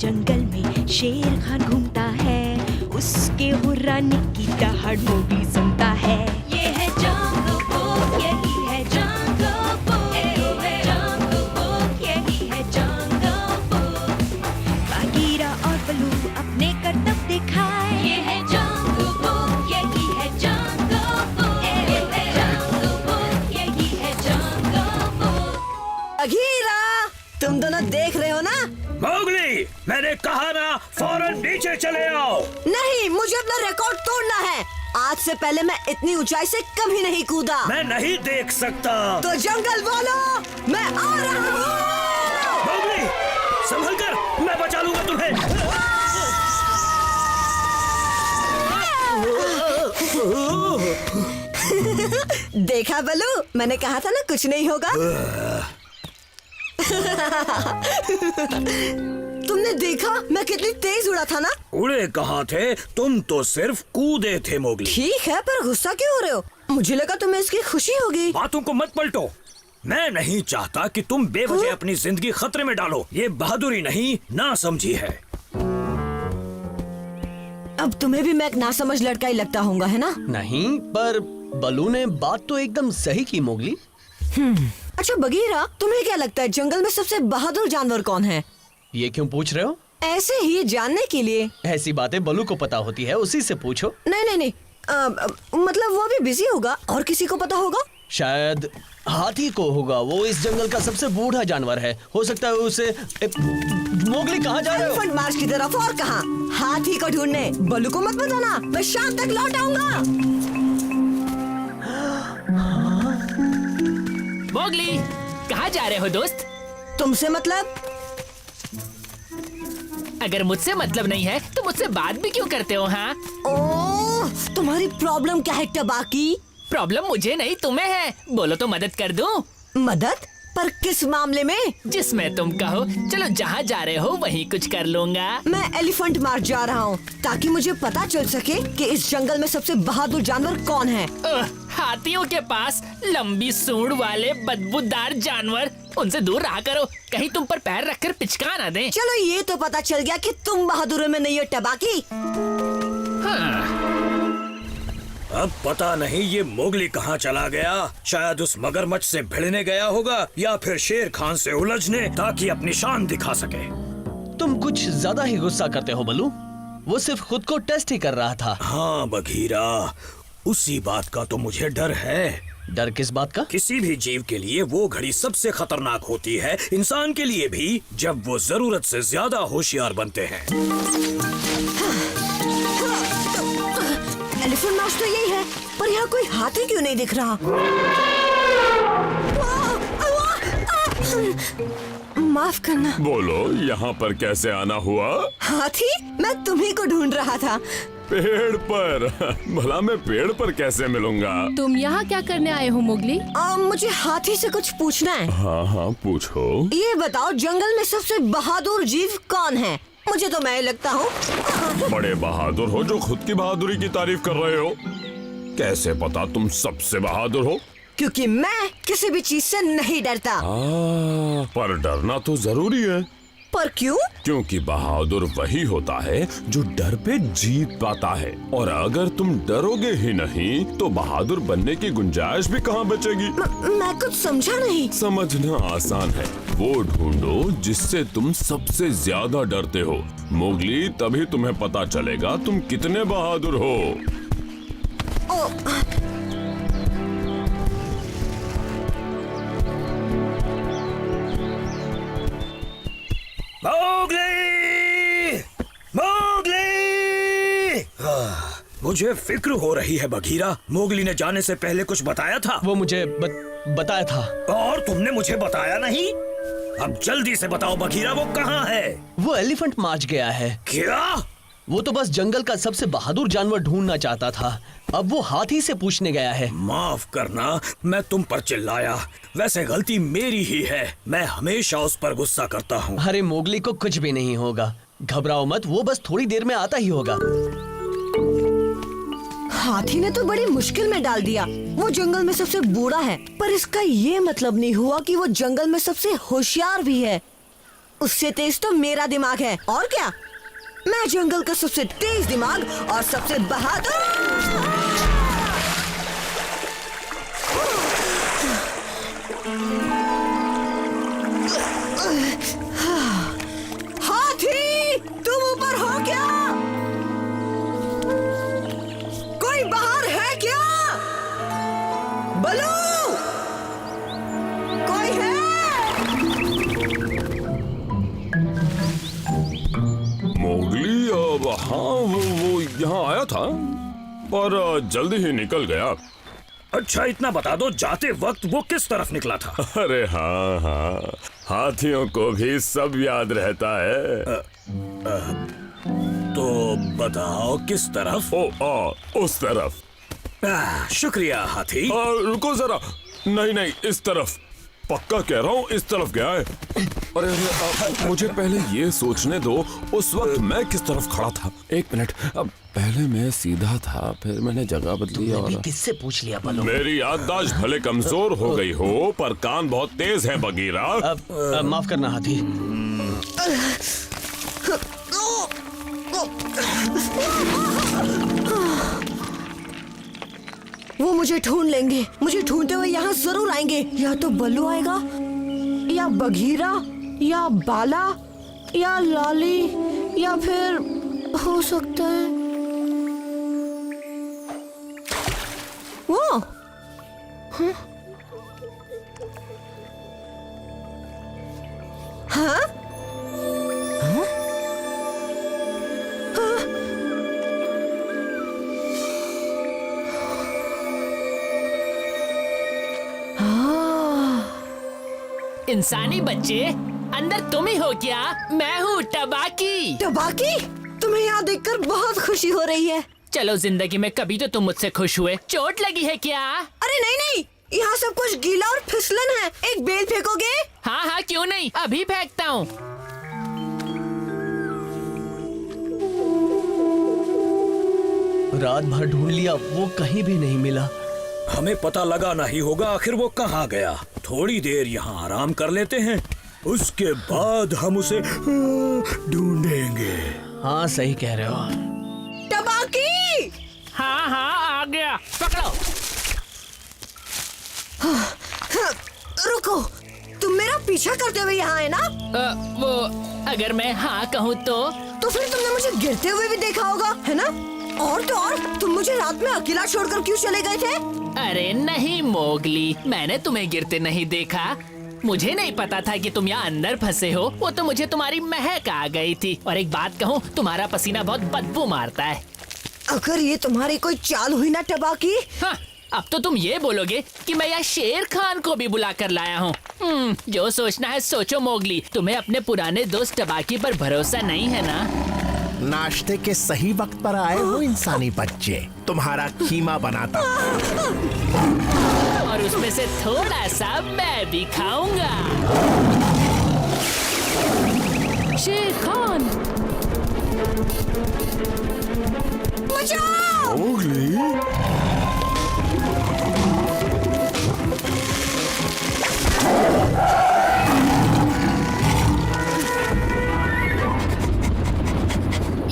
जंगल में शेर खान घूमता है, उसके हुर्राने की दहाड़ मोगली सुनता है। ये है जंगल बुक, यही है जंगल बुक, जंगल बुक, यही है जंगल बुक। बागीरा और बलू अपने करतब दिखाए, ये है जंगल बुक, यही है जंगल बुक, जंगल बुक, यही है जंगल बुक। बागीरा, तुम दोनों देख रहे हो ना? मोगली, मैंने कहा ना फौरन नीचे चले आओ। नहीं, मुझे अपना रिकॉर्ड तोड़ना है। आज से पहले मैं इतनी ऊंचाई से कभी नहीं कूदा। मैं नहीं देख सकता। तो जंगल वालों, मैं आ रहा हूँ। मोगली, संभल कर, मैं बचा लूंगा तुम्हें। देखा बलू, मैंने कहा था ना कुछ नहीं होगा। तुमने देखा मैं कितनी तेज उड़ा था ना? उड़े कहाँ थे, तुम तो सिर्फ कूदे थे मोगली। ठीक है, पर गुस्सा क्यों हो रहे हो? मुझे लगा तुम्हें इसकी खुशी होगी। बातों को मत पलटो। मैं नहीं चाहता कि तुम बेवजह अपनी जिंदगी खतरे में डालो। ये बहादुरी नहीं, ना समझी है। अब तुम्हें भी मैं एक नासमझ लड़का ही लगता होगा, है ना? नहीं, पर बलू ने बात तो एकदम सही की मोगली। अच्छा बगीरा, तुम्हें क्या लगता है जंगल में सबसे बहादुर जानवर कौन है? ये क्यों पूछ रहे हो? ऐसे ही जानने के लिए। ऐसी बातें बलू को पता होती है, उसी से पूछो। नहीं नहीं नहीं, मतलब वो भी बिजी होगा और किसी को पता होगा। शायद हाथी को होगा, वो इस जंगल का सबसे बूढ़ा जानवर है। हो सकता है उसे मोगली कहाँ जा रहे हो? एलिफेंट मार्च की तरफ, और कहाँ? हाथी को ढूंढने। बलू को मत बताना, मैं शाम तक लौट आऊंगा। मोगली, कहाँ जा रहे हो दोस्त? तुमसे मतलब? अगर मुझसे मतलब नहीं है तो मुझसे बात भी क्यों करते हो? हाँ, ओह, तुम्हारी प्रॉब्लम क्या है टबाकी? प्रॉब्लम मुझे नहीं तुम्हें है। बोलो तो मदद कर दूं। मदद? पर किस मामले में? जिसमें तुम कहो। चलो जहाँ जा रहे हो वहीं कुछ कर लूंगा। मैं एलिफेंट मार्च जा रहा हूँ ताकि मुझे पता चल सके कि इस जंगल में सबसे बहादुर जानवर कौन है। हाथियों के पास लंबी सूंड वाले बदबूदार जानवर, उनसे दूर रहा करो, कहीं तुम पर पैर रखकर पिचका ना दें। चलो ये तो पता चल गया कि तुम बहादुरों में नहीं हो टबाकी। हाँ। अब पता नहीं ये मोगली कहाँ चला गया। शायद उस मगरमच्छ से भिड़ने गया होगा या फिर शेर खान से उलझने, ताकि अपनी शान दिखा सके। तुम कुछ ज्यादा ही गुस्सा करते हो बलू। वो सिर्फ खुद को टेस्ट ही कर रहा था। हाँ बघीरा, उसी बात का तो मुझे डर है। डर किस बात का? किसी भी जीव के लिए वो घड़ी सबसे खतरनाक होती है, इंसान के लिए भी, जब वो जरूरत से ज्यादा होशियार बनते हैं। एलिफेंट मार्च तो यही है, पर यहाँ कोई हाथी क्यों नहीं दिख रहा? माफ करना। बोलो, यहाँ पर कैसे आना हुआ? हाथी? मैं तुम्ही को ढूंढ रहा था। पेड़ पर? भला मैं पेड़ पर कैसे मिलूंगा? तुम यहाँ क्या करने आए हो मोगली? मुझे हाथी से कुछ पूछना है। हाँ हाँ पूछो। ये बताओ जंगल में सबसे बहादुर जीव कौन है? मुझे तो मैं लगता हूँ। बड़े बहादुर हो जो खुद की बहादुरी की तारीफ कर रहे हो। कैसे पता तुम सबसे बहादुर हो? क्योंकि मैं किसी भी चीज से नहीं डरता। पर डरना तो जरूरी है। पर क्यों? क्योंकि बहादुर वही होता है जो डर पे जीत पाता है, और अगर तुम डरोगे ही नहीं तो बहादुर बनने की गुंजाइश भी कहाँ बचेगी? मैं कुछ समझा नहीं। समझना आसान है, वो ढूंढो जिससे तुम सबसे ज्यादा डरते हो। मोगली, तभी तुम्हें पता चलेगा तुम कितने बहादुर हो। मोगली! मोगली! मुझे फिक्र हो रही है बघीरा। मोगली ने जाने से पहले कुछ बताया था? वो मुझे बताया था। और तुमने मुझे बताया नहीं? अब जल्दी से बताओ बघीरा, वो कहाँ है? वो एलिफेंट मार्च गया है। क्या? वो तो बस जंगल का सबसे बहादुर जानवर ढूंढना चाहता था। अब वो हाथी से पूछने गया है। माफ करना, मैं तुम पर चिल्लाया। वैसे गलती मेरी ही है, मैं हमेशा उस पर गुस्सा करता हूँ। अरे मोगली को कुछ भी नहीं होगा, घबराओ मत, वो बस थोड़ी देर में आता ही होगा। हाथी ने तो बड़ी मुश्किल में डाल दिया। वो जंगल में सबसे बूढ़ा है, पर इसका ये मतलब नहीं हुआ कि वो जंगल में सबसे होशियार भी है। उससे तेज तो मेरा दिमाग है। और क्या, मैं जंगल का सबसे तेज दिमाग और सबसे बहादुर। हाथी, तुम ऊपर हो क्या? कोई बाहर है क्या? बलू, कोई है? मोगली हाँ वो यहाँ आया था पर जल्दी ही निकल गया। अच्छा इतना बता दो, जाते वक्त वो किस तरफ निकला था? अरे हाँ हाँ, हाथियों को भी सब याद रहता है। तो बताओ किस तरफ? उस तरफ। शुक्रिया हाथी। रुको जरा, नहीं नहीं इस तरफ, पक्का कह रहा हूँ इस तरफ गया है। अरे मुझे पहले ये सोचने दो उस वक्त मैं किस तरफ खड़ा था। एक मिनट, अब पहले मैं सीधा था, फिर मैंने जगह बदली और किससे पूछ लिया बलू? मेरी याददाश्त भले कमजोर हो गई हो पर कान बहुत तेज है बगीरा। माफ करना हाथी। वो मुझे ढूंढ लेंगे, मुझे ढूंढते हुए यहाँ जरूर आएंगे। या तो बल्लू आएगा, या बघीरा, या बाला, या लाली, या फिर हो सकता है वो। हाँ? इंसानी बच्चे, अंदर तुम ही हो क्या? मैं हूँ टबाकी। टबाकी, तुम्हें यहाँ देखकर बहुत खुशी हो रही है। चलो, जिंदगी में कभी तो तुम मुझसे खुश हुए। चोट लगी है क्या? अरे नहीं नहीं, यहाँ सब कुछ गीला और फिसलन है। एक बेल फेंकोगे? हाँ हाँ, क्यों नहीं, अभी फेंकता हूँ। रात भर ढूंढ लिया, वो कहीं भी नहीं मिला। हमें पता लगाना ही होगा आखिर वो कहाँ गया। थोड़ी देर यहाँ आराम कर लेते हैं, उसके बाद हम उसे ढूंढेंगे। हाँ सही कह रहे हो। टबाकी! हाँ हाँ, आ गया, पकड़ो। रुको, तुम मेरा पीछा करते हुए यहाँ आए ना? वो अगर मैं हाँ कहूँ तो फिर तुमने मुझे गिरते हुए भी देखा होगा, है ना? और तो और, तुम मुझे रात में अकेला छोड़कर क्यों चले गए थे? अरे नहीं मोगली, मैंने तुम्हें गिरते नहीं देखा। मुझे नहीं पता था कि तुम यहाँ अंदर फंसे हो। वो तो मुझे तुम्हारी महक आ गई थी। और एक बात कहूँ, तुम्हारा पसीना बहुत बदबू मारता है। अगर ये तुम्हारी कोई चाल हुई ना टबाकी। हाँ, अब तो तुम ये बोलोगे कि मैं यहाँ शेर खान को भी बुला कर लाया हूँ। जो सोचना है सोचो मोगली। तुम्हें अपने पुराने दोस्त टबाकी पर भरोसा नहीं है ना? नाश्ते के सही वक्त पर आए हो इंसानी बच्चे, तुम्हारा खीमा बनाता हूँ। और उसमें से थोड़ा सा मैं भी खाऊंगा। शेर खान, बचाओ! मोगली,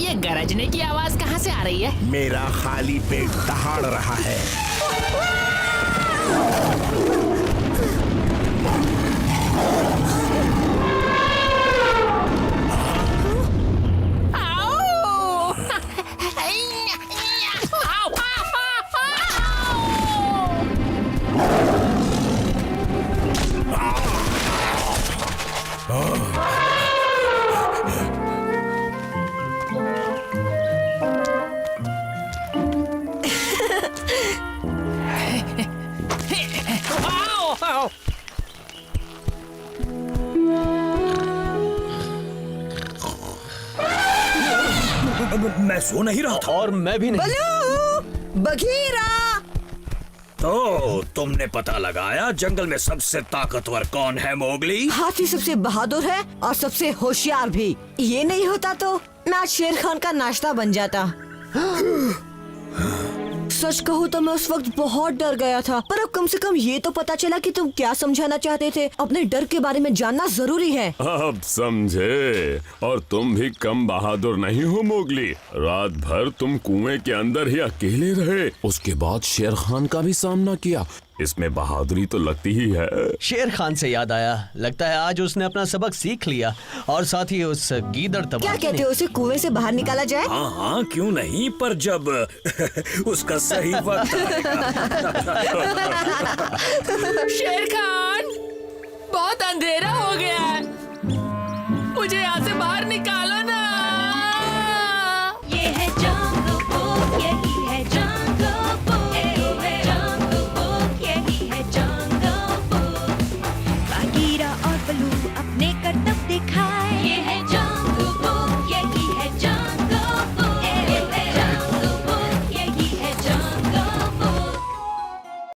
ये गरजने की आवाज कहाँ से आ रही है? मेरा खाली पेट दहाड़ रहा है। आओ! मैं सो नहीं रहा था। और मैं भी नहीं। बलू! बघीरा! तो तुमने पता लगाया जंगल में सबसे ताकतवर कौन है मोगली? हाथी सबसे बहादुर है और सबसे होशियार भी। ये नहीं होता तो मैं आज शेर खान का नाश्ता बन जाता। सच कहूँ तो मैं उस वक्त बहुत डर गया था, पर अब कम से कम ये तो पता चला कि तुम क्या समझाना चाहते थे। अपने डर के बारे में जानना जरूरी है। अब समझे। और तुम भी कम बहादुर नहीं हो मोगली। रात भर तुम कुएं के अंदर ही अकेले रहे, उसके बाद शेर खान का भी सामना किया। इसमें बहादुरी तो लगती ही है। शेर खान से याद आया, लगता है आज उसने अपना सबक सीख लिया और साथ ही उस गीदड़ क्या तबाही कहते ने। हो, उसे कुएं से बाहर निकाला जाए? हाँ हाँ क्यों नहीं, पर जब उसका सही वक्त आएगा। शेर खान, बहुत अंधेरा हो गया